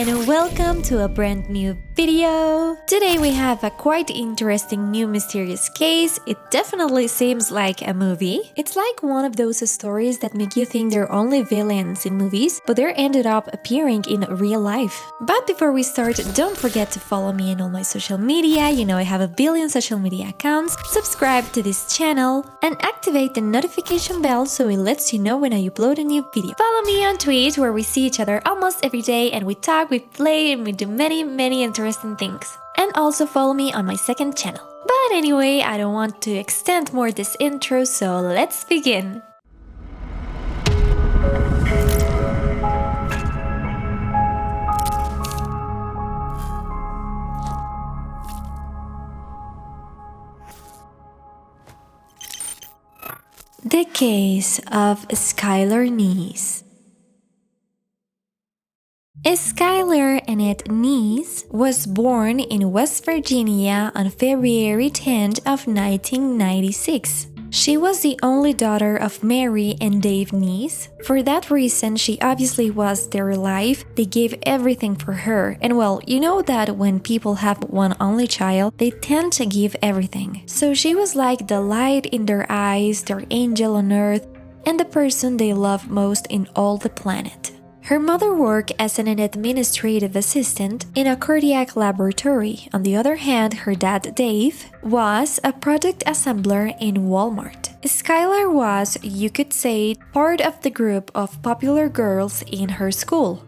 and welcome to a brand new video. Today we have a quite interesting new mysterious case. It definitely seems like a movie. It's like one of those stories that make you think they're only villains in movies, but they ended up appearing in real life. But before we start, don't forget to follow me on all my social media. You know I have a billion social media accounts. Subscribe to this channel and activate the notification bell so it lets you know when I upload a new video. Follow me on Twitch where we see each other almost every day and we talk, we play, and we do many interesting things. And also follow me on my second channel. But anyway, I don't want to extend more this intro, so let's begin. The case of Skylar Neese. Skylar Annette Neese was born in West Virginia on February 10th of 1996. She was the only daughter of Mary and Dave Neese. For that reason, she obviously was their life. They gave everything for her. And well, you know that when people have one only child, they tend to give everything. So she was like the light in their eyes, their angel on earth, and the person they love most in all the planet. Her mother worked as an administrative assistant in a cardiac laboratory. On the other hand, her dad, Dave, was a product assembler in Walmart. Skylar was, you could say, part of the group of popular girls in her school.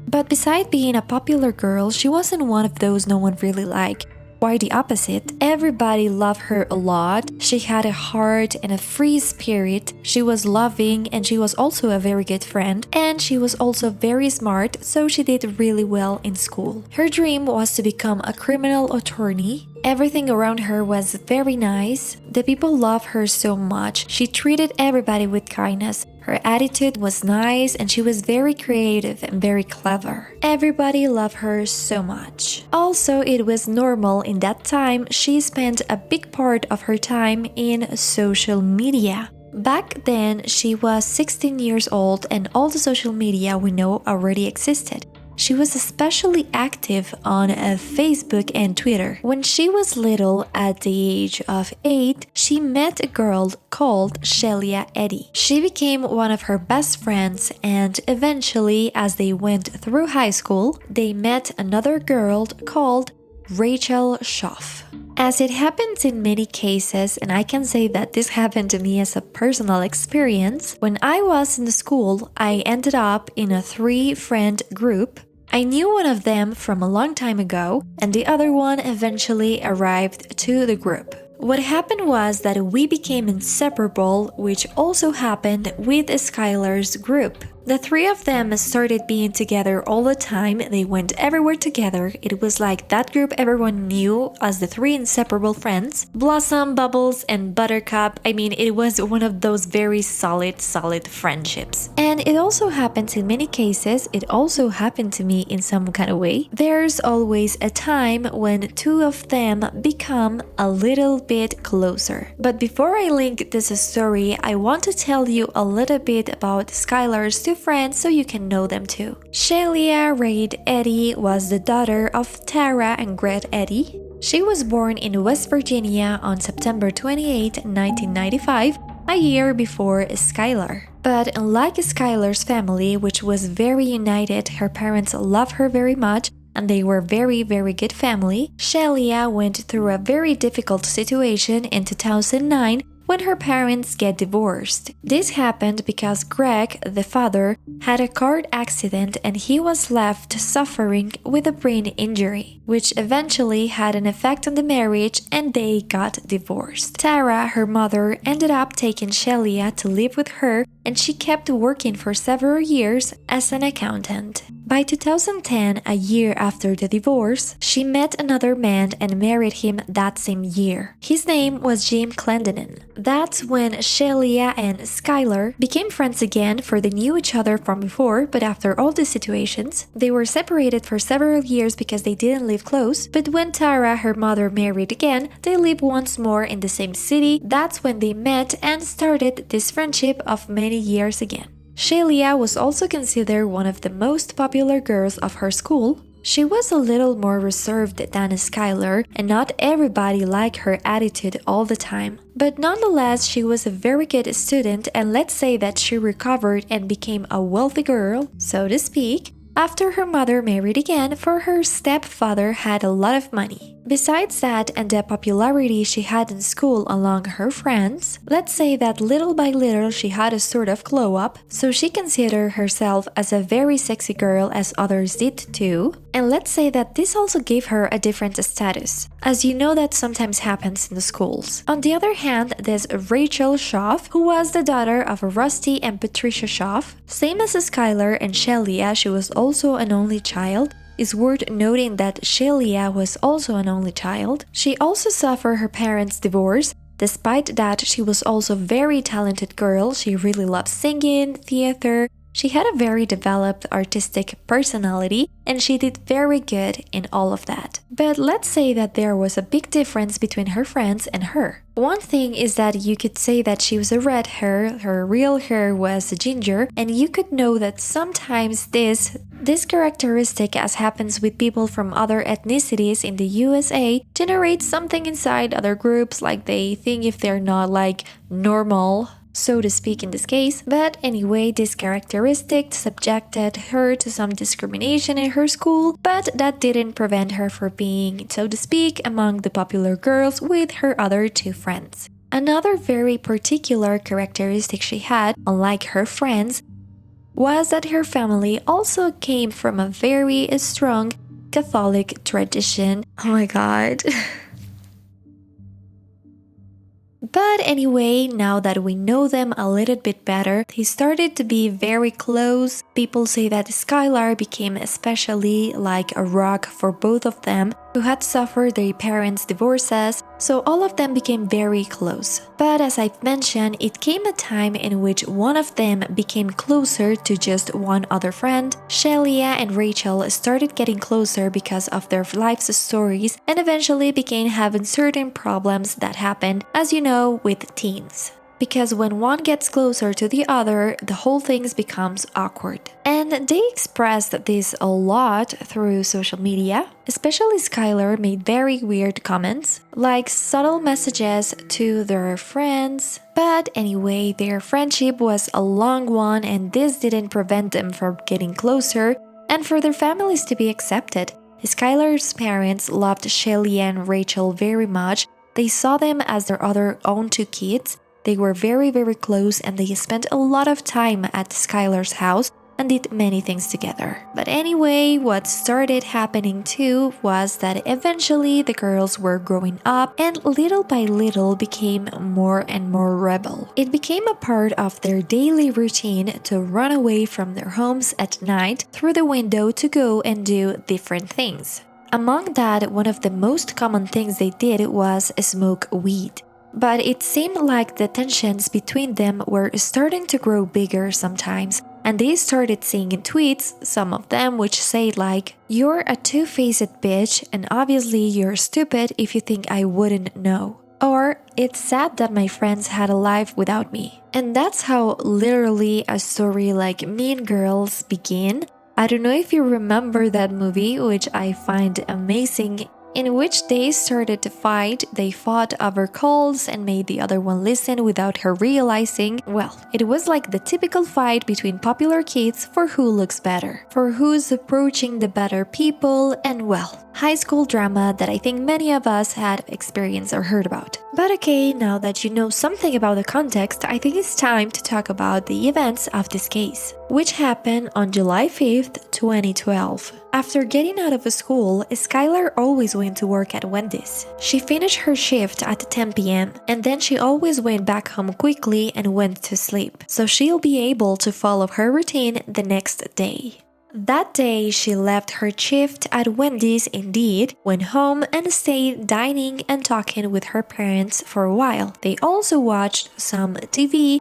But besides being a popular girl, she wasn't one of those no one really liked. Quite the opposite. Everybody loved her a lot. She had a heart and a free spirit. She was loving and she was also a very good friend. And she was also very smart, so she did really well in school. Her dream was to become a criminal attorney. Everything around her was very nice. The people loved her so much. She treated everybody with kindness. Her attitude was nice and she was very creative and very clever. Everybody loved her so much. Also, it was normal in that time. She spent a big part of her time in social media. Back then, she was 16 years old and all the social media we know already existed. She was especially active on Facebook and Twitter. When she was little, at the age of 8, she met a girl called Shelia Eddy. She became one of her best friends, and eventually, as they went through high school, they met another girl called Rachel Schaff. As it happens in many cases, and I can say that this happened to me as a personal experience, when I was in school, I ended up in a 3-friend group. I knew one of them from a long time ago, and the other one eventually arrived to the group. What happened was that we became inseparable, which also happened with Skylar's group. The 3 of them started being together all the time. They went everywhere together. It was like that group everyone knew as the 3 inseparable friends. Blossom, Bubbles, and Buttercup. I mean, it was one of those very solid friendships. And it also happens in many cases. It also happened to me in some kind of way. There's always a time when 2 of them become a little bit closer. But before I link this story, I want to tell you a little bit about Skylar's 2 friends so you can know them too. Shelia Reid Eddy was the daughter of Tara and Gret Eddy. She was born in West Virginia on September 28, 1995, a year before Skylar. But unlike Skylar's family, which was very united, her parents loved her very much, and they were very good family, Shelia went through a very difficult situation in 2009 when her parents get divorced. This happened because Greg, the father, had a car accident and he was left suffering with a brain injury, which eventually had an effect on the marriage and they got divorced. Tara, her mother, ended up taking Shelia to live with her and she kept working for several years as an accountant. By 2010, a year after the divorce, she met another man and married him that same year. His name was Jim Clendenin. That's when Shelia and Skylar became friends again, for they knew each other from before, but after all these situations, they were separated for several years because they didn't live close. But when Tara, her mother, married again, they lived once more in the same city. That's when they met and started this friendship of many years again. Shelia was also considered one of the most popular girls of her school. She was a little more reserved than Skylar, and not everybody liked her attitude all the time. But nonetheless, she was a very good student, and let's say that she recovered and became a wealthy girl, so to speak, after her mother married again, for her stepfather had a lot of money. Besides that and the popularity she had in school among her friends, let's say that little by little she had a sort of glow up, so she considered herself as a very sexy girl as others did too, and let's say that this also gave her a different status, as you know that sometimes happens in the schools. On the other hand, there's Rachel Schaff, who was the daughter of Rusty and Patricia Schaff. Same as Skylar and Shelia, she was also an only child. It's worth noting that Shelia was also an only child. She also suffered her parents' divorce. Despite that, she was also a very talented girl. She really loved singing, theater. She had a very developed artistic personality, and she did very good in all of that. But let's say that there was a big difference between her friends and her. One thing is that you could say that she was a red hair, her real hair was a ginger, and you could know that sometimes this characteristic, as happens with people from other ethnicities in the USA, generates something inside other groups, like they think if they're not like normal, so to speak in this case. But anyway, this characteristic subjected her to some discrimination in her school, but that didn't prevent her from being, so to speak, among the popular girls with her other two friends. Another very particular characteristic she had, unlike her friends, was that her family also came from a very strong Catholic tradition. Oh my god. But anyway, now that we know them a little bit better, they started to be very close. People say that Skylar became especially like a rock for both of them, who had suffered their parents' divorces, so all of them became very close. But as I've mentioned, it came a time in which one of them became closer to just one other friend. Shelia and Rachel started getting closer because of their life's stories and eventually began having certain problems that happened, as you know, with teens. Because when one gets closer to the other, the whole thing becomes awkward. And they expressed this a lot through social media. Especially Skylar made very weird comments, like subtle messages to their friends. But anyway, their friendship was a long one, and this didn't prevent them from getting closer and for their families to be accepted. Skylar's parents loved Shelia and Rachel very much. They saw them as their other own two kids. They were very, very close, and they spent a lot of time at Skylar's house and did many things together. But anyway, what started happening too was that eventually the girls were growing up and little by little became more and more rebel. It became a part of their daily routine to run away from their homes at night through the window to go and do different things. Among that, one of the most common things they did was smoke weed. But it seemed like the tensions between them were starting to grow bigger sometimes, and they started saying in tweets, some of them which say like, "You're a two-faced bitch, and obviously you're stupid if you think I wouldn't know." Or, "It's sad that my friends had a life without me." And that's how literally a story like Mean Girls began. I don't know if you remember that movie, which I find amazing, in which they started to fight. They fought over calls and made the other one listen without her realizing. Well, it was like the typical fight between popular kids for who looks better, for who's approaching the better people, and well, high school drama that I think many of us had experienced or heard about. But okay, now that you know something about the context, I think it's time to talk about the events of this case, which happened on July 5th, 2012. After getting out of school, Skylar always went to work at Wendy's. She finished her shift at 10 p.m. and then she always went back home quickly and went to sleep, so she'll be able to follow her routine the next day. That day, she left her shift at Wendy's indeed, went home and stayed dining and talking with her parents for a while. They also watched some TV,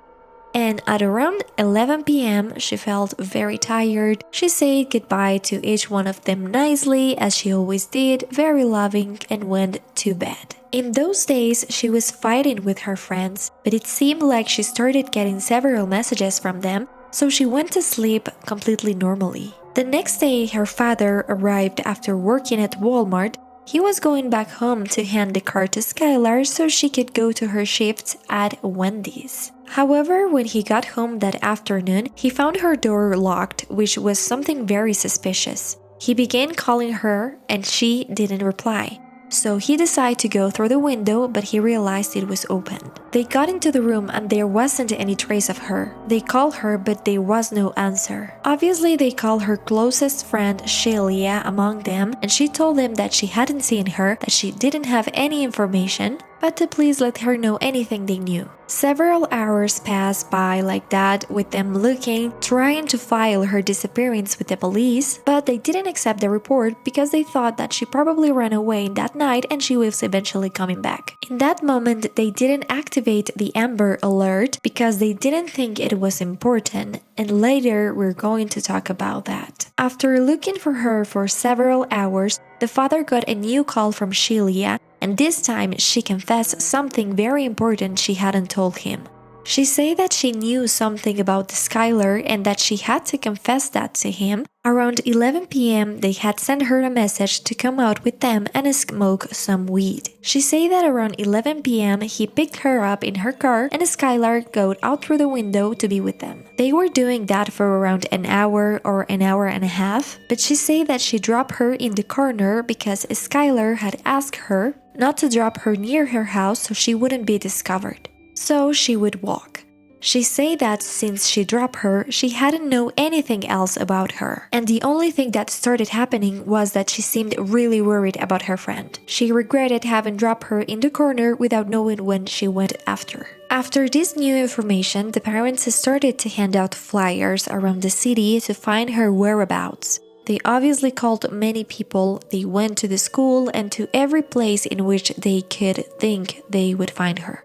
and at around 11 p.m. she felt very tired. She said goodbye to each one of them nicely, as she always did, very loving, and went to bed. In those days, she was fighting with her friends, but it seemed like she started getting several messages from them, so she went to sleep completely normally. The next day, her father arrived after working at Walmart. He was going back home to hand the car to Skylar so she could go to her shift at Wendy's. However, when he got home that afternoon, he found her door locked, which was something very suspicious. He began calling her and she didn't reply. So he decided to go through the window, but he realized it was open. They got into the room and there wasn't any trace of her. They called her, but there was no answer. Obviously, they called her closest friend Shelia among them, and she told them that she hadn't seen her, that she didn't have any information, but to please let her know anything they knew. Several hours passed by like that with them looking, trying to file her disappearance with the police, but they didn't accept the report because they thought that she probably ran away that night and she was eventually coming back. In that moment, they didn't activate the Amber Alert because they didn't think it was important, and later we're going to talk about that. After looking for her for several hours, the father got a new call from Shelia, and this time she confessed something very important she hadn't told him. She said that she knew something about Skylar and that she had to confess that to him. Around 11 p.m., they had sent her a message to come out with them and smoke some weed. She said that around 11 p.m., he picked her up in her car and Skylar got out through the window to be with them. They were doing that for around an hour or an hour and a half, but she said that she dropped her in the corner because Skylar had asked her not to drop her near her house so she wouldn't be discovered. So she would walk. She said that since she dropped her, she hadn't known anything else about her. And the only thing that started happening was that she seemed really worried about her friend. She regretted having dropped her in the corner without knowing when she went after. After this new information, the parents started to hand out flyers around the city to find her whereabouts. They obviously called many people, they went to the school and to every place in which they could think they would find her.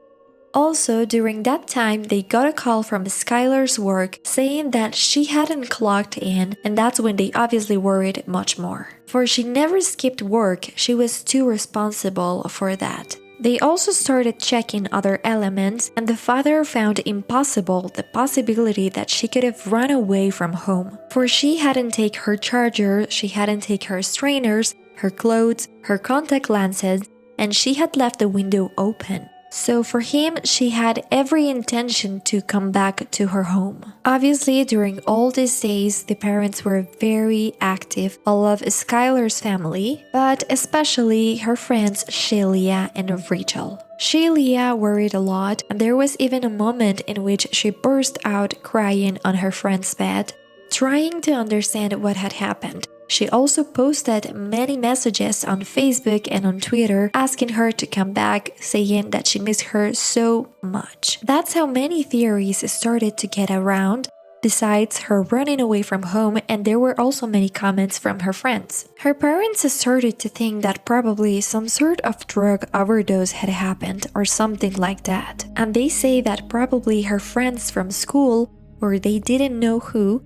Also, during that time, they got a call from Skylar's work saying that she hadn't clocked in, and that's when they obviously worried much more. For she never skipped work, she was too responsible for that. They also started checking other elements, and the father found impossible the possibility that she could have run away from home. For she hadn't taken her charger, she hadn't taken her strainers, her clothes, her contact lenses, and she had left the window open. So for him, she had every intention to come back to her home. Obviously, during all these days, the parents were very active, all of Skylar's family, but especially her friends Shelia and Rachel. Shelia worried a lot, and there was even a moment in which she burst out crying on her friend's bed, trying to understand what had happened. She also posted many messages on Facebook and on Twitter asking her to come back, saying that she missed her so much. That's how many theories started to get around, besides her running away from home, and there were also many comments from her friends. Her parents started to think that probably some sort of drug overdose had happened or something like that. And they say that probably her friends from school, or they didn't know who,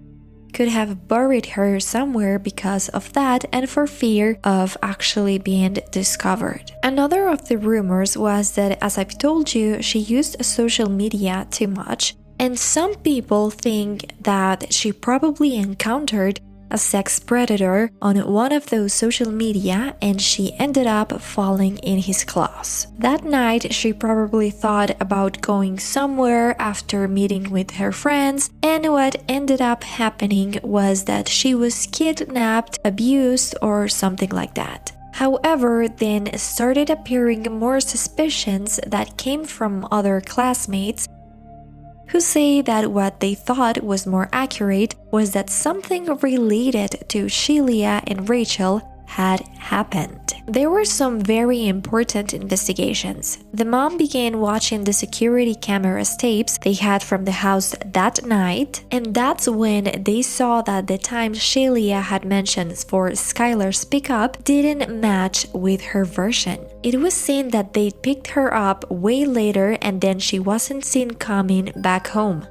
could have buried her somewhere because of that and for fear of actually being discovered. Another of the rumors was that, as I've told you, she used social media too much, and some people think that she probably encountered a sex predator on one of those social media and she ended up falling in his claws. That night, she probably thought about going somewhere after meeting with her friends, and what ended up happening was that she was kidnapped, abused, or something like that. However, then started appearing more suspicions that came from other classmates who say that what they thought was more accurate was that something related to Shelia and Rachel had happened. There were some very important investigations. The mom began watching the security cameras tapes they had from the house that night, and that's when they saw that the time Shelia had mentioned for Skylar's pickup didn't match with her version. It was seen that they'd picked her up way later and then she wasn't seen coming back home.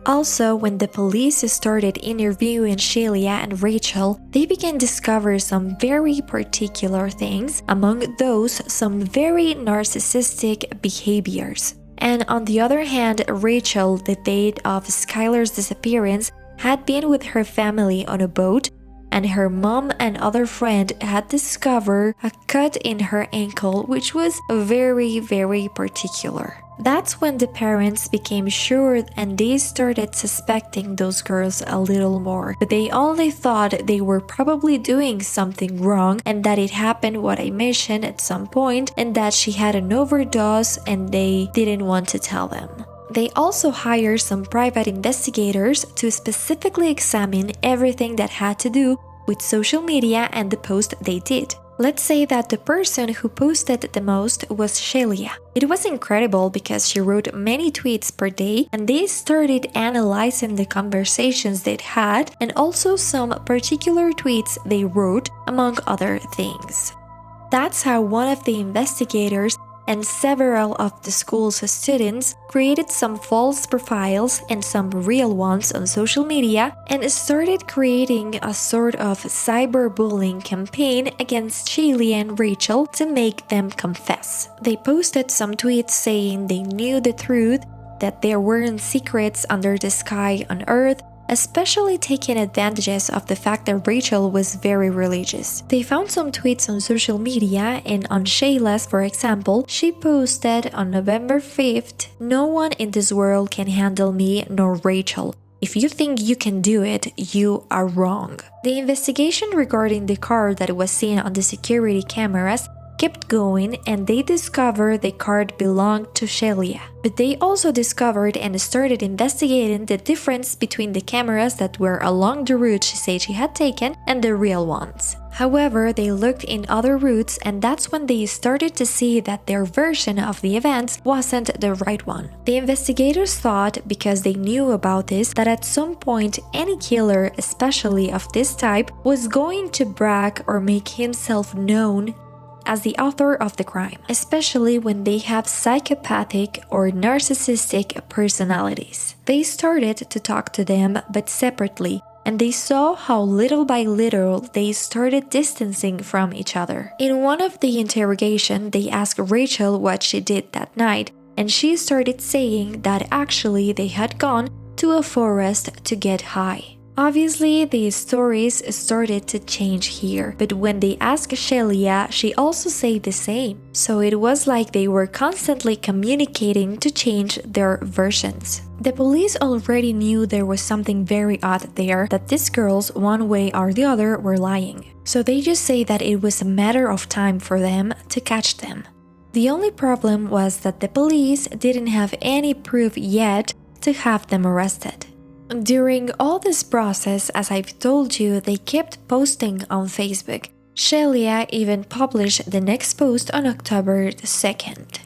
Also, when the police started interviewing Shelia and Rachel, they began to discover some very particular things, among those some very narcissistic behaviors. And on the other hand, Rachel, the date of Skylar's disappearance, had been with her family on a boat, and her mom and other friend had discovered a cut in her ankle, which was very particular. That's when the parents became sure and they started suspecting those girls a little more. But they only thought they were probably doing something wrong and that it happened what I mentioned at some point and that she had an overdose and they didn't want to tell them. They also hired some private investigators to specifically examine everything that had to do with social media and the post they did. Let's say that the person who posted the most was Shelia. It was incredible because she wrote many tweets per day and they started analyzing the conversations they'd had and also some particular tweets they wrote, among other things. That's how one of the investigators and several of the school's students created some false profiles and some real ones on social media and started creating a sort of cyberbullying campaign against Shaylee and Rachel to make them confess. They posted some tweets saying they knew the truth, that there weren't secrets under the sky on Earth, especially taking advantages of the fact that Rachel was very religious. They found some tweets on social media, and on Shayla's, for example, she posted on November 5th, "No one in this world can handle me nor Rachel. If you think you can do it, you are wrong." The investigation regarding the car that was seen on the security cameras kept going and they discovered the car belonged to Shelia. But they also discovered and started investigating the difference between the cameras that were along the route she said she had taken and the real ones. However, they looked in other routes and that's when they started to see that their version of the events wasn't the right one. The investigators thought, because they knew about this, that at some point any killer, especially of this type, was going to brag or make himself known as the author of the crime, especially when they have psychopathic or narcissistic personalities. They started to talk to them, but separately, and they saw how little by little they started distancing from each other. In one of the interrogation, they asked Rachel what she did that night, and she started saying that actually they had gone to a forest to get high. Obviously, these stories started to change here, but when they asked Shelia, she also said the same. So it was like they were constantly communicating to change their versions. The police already knew there was something very odd there, that these girls, one way or the other, were lying. So they just say that it was a matter of time for them to catch them. The only problem was that the police didn't have any proof yet to have them arrested. During all this process, as I've told you, they kept posting on Facebook. Shelia even published the next post on October 2nd.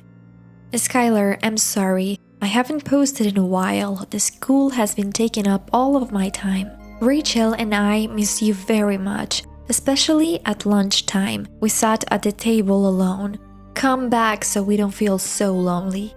"Skylar, I'm sorry. I haven't posted in a while. The school has been taking up all of my time. Rachel and I miss you very much, especially at lunchtime. We sat at the table alone. Come back so we don't feel so lonely.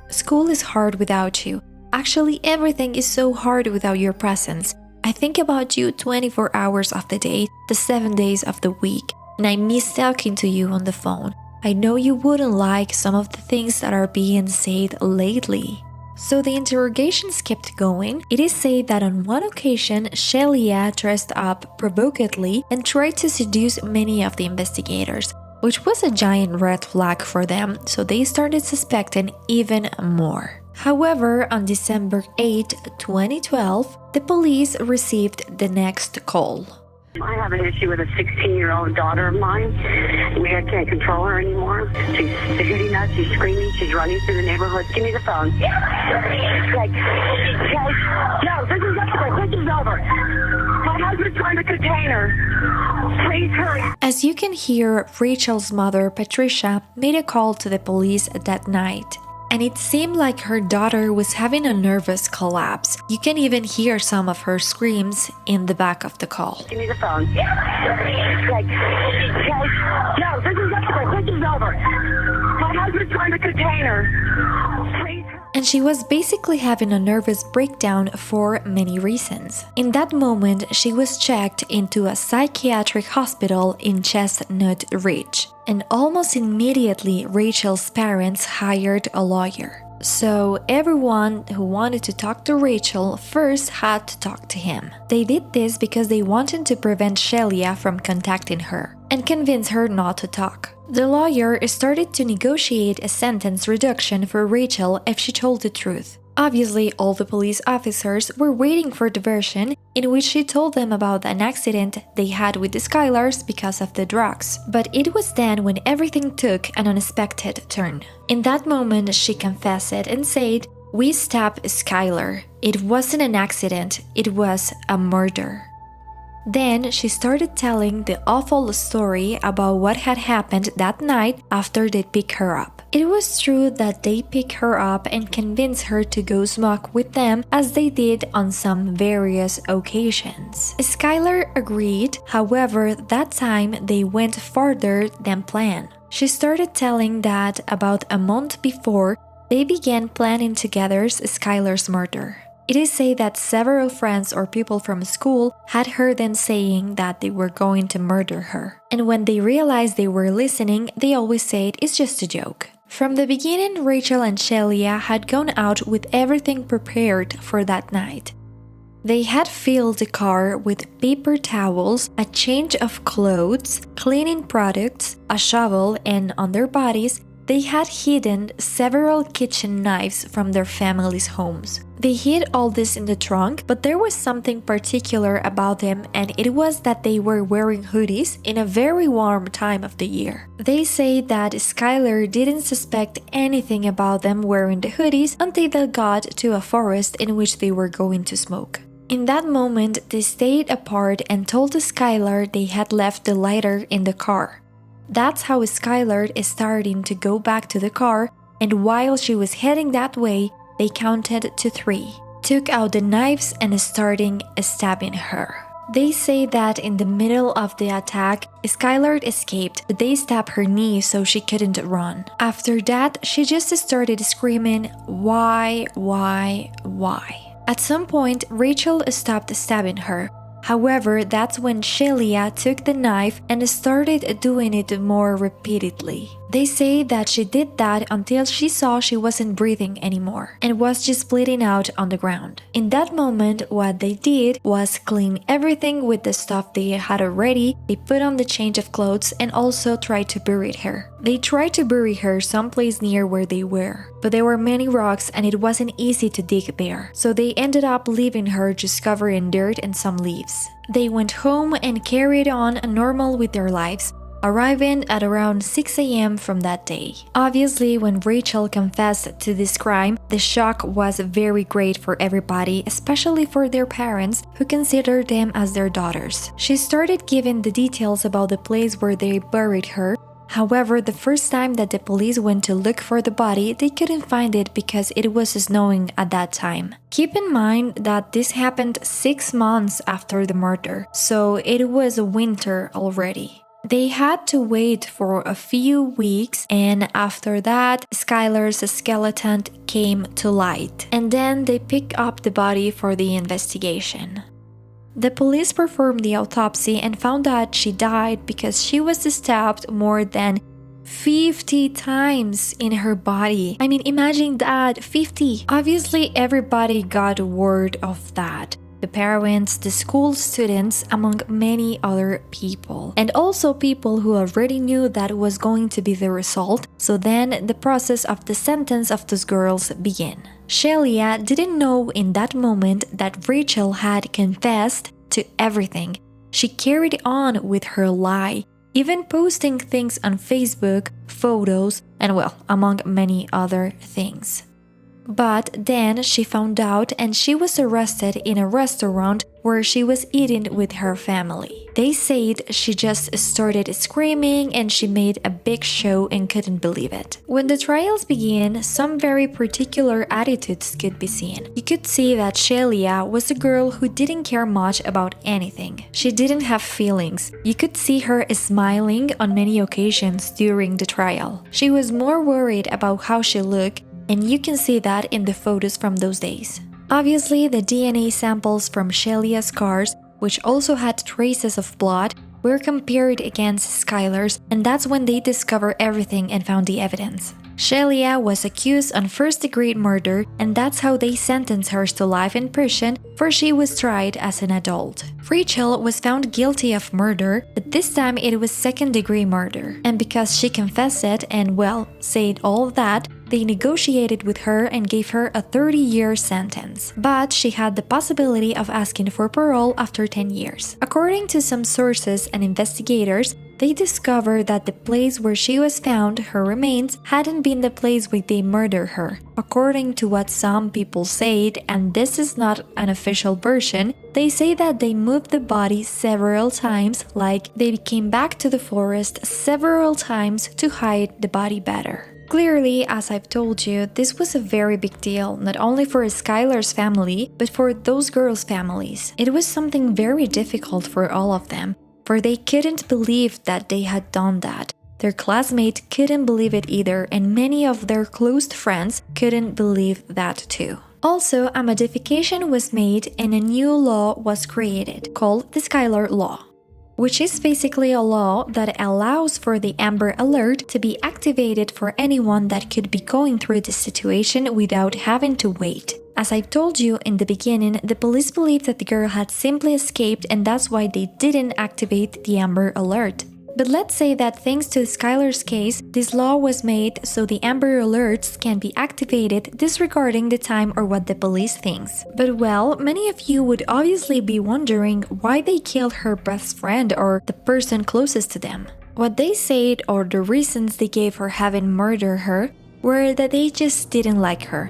School is hard without you. Actually, everything is so hard without your presence. I think about you 24 hours of the day, the 7 days of the week, and I miss talking to you on the phone. I know you wouldn't like some of the things that are being said lately." So the interrogations kept going. It is said that on one occasion, Shelia dressed up provocatively and tried to seduce many of the investigators, which was a giant red flag for them, so they started suspecting even more. However, on December 8, 2012, the police received the next call. "I have an issue with a 16-year-old daughter of mine. We can't control her anymore. She's shooting us, she's screaming, she's running through the neighborhood. Give me the phone." Like, okay, no, this is over, this is over. My husband's trying to contain her. Please hurry. As you can hear, Rachel's mother, Patricia, made a call to the police that night. And it seemed like her daughter was having a nervous collapse. You can even hear some of her screams in the back of the call. "Give me the phone." Like, okay, no, this is over, this is over. My husband's trying to contain her. Please. And she was basically having a nervous breakdown for many reasons. In that moment, she was checked into a psychiatric hospital in Chestnut Ridge. And almost immediately, Rachel's parents hired a lawyer. So everyone who wanted to talk to Rachel first had to talk to him. They did this because they wanted to prevent Shelia from contacting her and convince her not to talk. The lawyer started to negotiate a sentence reduction for Rachel if she told the truth. Obviously, all the police officers were waiting for the version in which she told them about an accident they had with the Skylars because of the drugs. But it was then when everything took an unexpected turn. In that moment, she confessed and said, "We stabbed Skylar. It wasn't an accident, it was a murder." Then she started telling the awful story about what had happened that night after they picked her up. It was true that they picked her up and convinced her to go smoke with them as they did on some various occasions. Skylar agreed, however, that time they went farther than planned. She started telling that about a month before, they began planning together Skylar's murder. It is said that several friends or people from school had heard them saying that they were going to murder her. And when they realized they were listening, they always said it's just a joke. From the beginning, Rachel and Shelia had gone out with everything prepared for that night. They had filled the car with paper towels, a change of clothes, cleaning products, a shovel, and on their bodies, they had hidden several kitchen knives from their families' homes. They hid all this in the trunk, but there was something particular about them, and it was that they were wearing hoodies in a very warm time of the year. They say that Skylar didn't suspect anything about them wearing the hoodies until they got to a forest in which they were going to smoke. In that moment, they stayed apart and told Skylar they had left the lighter in the car. That's how Skylar is starting to go back to the car, and while she was heading that way, they counted to 3, took out the knives and starting stabbing her. They say that in the middle of the attack, Skylar escaped, but they stabbed her knee so she couldn't run. After that, she just started screaming, why? At some point, Rachel stopped stabbing her. However, that's when Shelia took the knife and started doing it more repeatedly. They say that she did that until she saw she wasn't breathing anymore and was just bleeding out on the ground. In that moment, what they did was clean everything with the stuff they had already. They put on the change of clothes and also tried to bury her. They tried to bury her someplace near where they were, but there were many rocks and it wasn't easy to dig there. So they ended up leaving her just covered in dirt and some leaves. They went home and carried on normal with their lives, arriving at around 6 a.m. from that day. Obviously, when Rachel confessed to this crime, the shock was very great for everybody, especially for their parents who considered them as their daughters. She started giving the details about the place where they buried her. However, the first time that the police went to look for the body, they couldn't find it because it was snowing at that time. Keep in mind that this happened 6 months after the murder, so it was winter already. They had to wait for a few weeks, and after that, Skylar's skeleton came to light, and then they picked up the body for the investigation. The police performed the autopsy and found that she died because she was stabbed more than 50 times in her body. I mean, imagine that, 50. Obviously, everybody got word of that. The parents, the school students, among many other people. And also people who already knew that was going to be the result. So then the process of the sentence of those girls began. Shelia didn't know in that moment that Rachel had confessed to everything. She carried on with her lie, even posting things on Facebook, photos, and well, among many other things. But then she found out and she was arrested in a restaurant where she was eating with her family. They said she just started screaming and she made a big show and couldn't believe it. When the trials began, some very particular attitudes could be seen. You could see that Shelia was a girl who didn't care much about anything. She didn't have feelings. You could see her smiling on many occasions during the trial. She was more worried about how she looked, and you can see that in the photos from those days. Obviously, the DNA samples from Shelia's scars, which also had traces of blood, were compared against Skylar's, and that's when they discovered everything and found the evidence. Shelia was accused on first-degree murder, and that's how they sentenced her to life in prison, for she was tried as an adult. Rachel was found guilty of murder, but this time it was second-degree murder. And because she confessed it and, well, said all that, they negotiated with her and gave her a 30-year sentence. But she had the possibility of asking for parole after 10 years. According to some sources and investigators, they discovered that the place where she was found, her remains, hadn't been the place where they murdered her. According to what some people said, and this is not an official version, they say that they moved the body several times, like they came back to the forest several times to hide the body better. Clearly, as I've told you, this was a very big deal, not only for Skylar's family, but for those girls' families. It was something very difficult for all of them, for they couldn't believe that they had done that. Their classmates couldn't believe it either, and many of their close friends couldn't believe that too. Also, a modification was made and a new law was created, called the Skylar Law, which is basically a law that allows for the Amber Alert to be activated for anyone that could be going through this situation without having to wait. As I told you in the beginning, the police believed that the girl had simply escaped, and that's why they didn't activate the Amber Alert. But let's say that thanks to Skylar's case, this law was made so the Amber Alerts can be activated disregarding the time or what the police thinks. But well, many of you would obviously be wondering why they killed her best friend or the person closest to them. What they said, or the reasons they gave for having murdered her, were that they just didn't like her.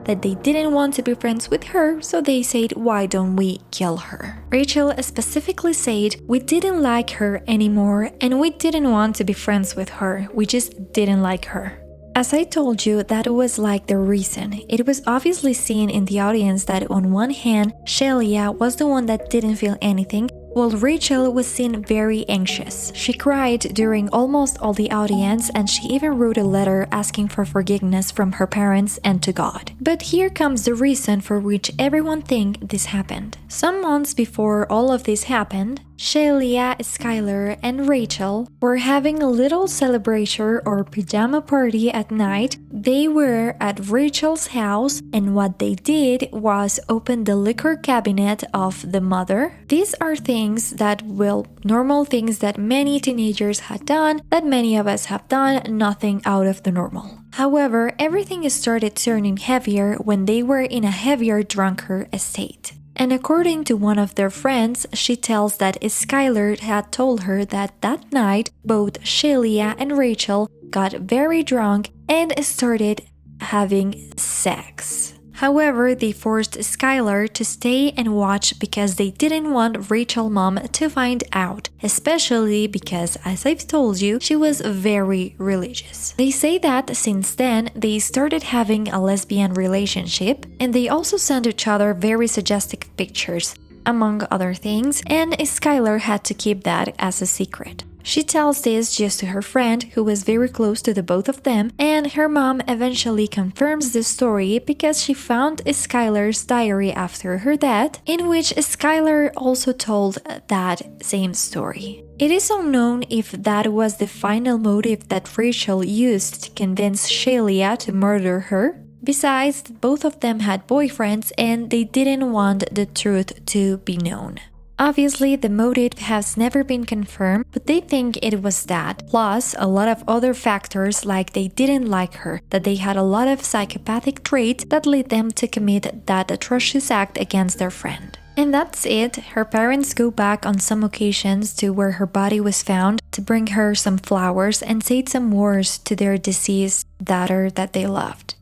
That they didn't want to be friends with her, so they said, why don't we kill her? Rachel specifically said, we didn't like her anymore and we didn't want to be friends with her, we just didn't like her. As I told you, that was like the reason. It was obviously seen in the audience that on one hand, Shelia was the one that didn't feel anything, while Rachel was seen very anxious. She cried during almost all the audience, and she even wrote a letter asking for forgiveness from her parents and to God. But here comes the reason for which everyone thinks this happened. Some months before all of this happened, Shelia, Skylar, and Rachel were having a little celebration or pajama party at night. They were at Rachel's house, and what they did was open the liquor cabinet of the mother. These are things that, well, normal things that many teenagers had done, that many of us have done, nothing out of the normal. However, everything started turning heavier when they were in a heavier drunker state. And according to one of their friends, she tells that Skylar had told her that that night both Shelia and Rachel got very drunk and started having sex. However, they forced Skylar to stay and watch because they didn't want Rachel's mom to find out, especially because, as I've told you, she was very religious. They say that since then, they started having a lesbian relationship, and they also sent each other very suggestive pictures, among other things, and Skylar had to keep that as a secret. She tells this just to her friend, who was very close to the both of them, and her mom eventually confirms the story because she found Skylar's diary after her death, in which Skylar also told that same story. It is unknown if that was the final motive that Rachel used to convince Shelia to murder her. Besides, both of them had boyfriends and they didn't want the truth to be known. Obviously, the motive has never been confirmed, but they think it was that, plus a lot of other factors like they didn't like her, that they had a lot of psychopathic traits that led them to commit that atrocious act against their friend. And that's it. Her parents go back on some occasions to where her body was found to bring her some flowers and say some words to their deceased daughter that they loved.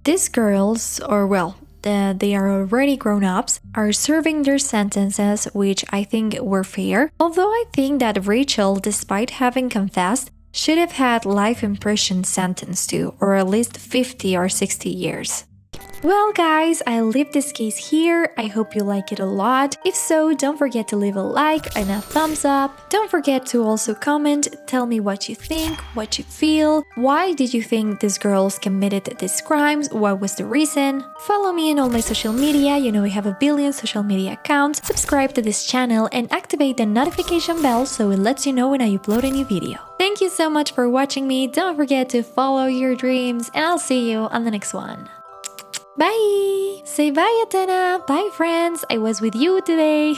These girls, they are already grown-ups, are serving their sentences, which I think were fair, although I think that Rachel, despite having confessed, should have had life in prison sentence too, or at least 50 or 60 years. Well guys, I leave this case here. I hope you like it a lot. If so, don't forget to leave a like and a thumbs up. Don't forget to also comment, tell me what you think, what you feel. Why did you think these girls committed these crimes? What was the reason? Follow me on all my social media. You know I have a billion social media accounts. Subscribe to this channel and activate the notification bell so it lets you know when I upload a new video. Thank Thank you so much for watching me. Don't forget to follow your dreams, and I'll see you on the next one. Bye! Say bye, Athena! Bye, friends! I was with you today!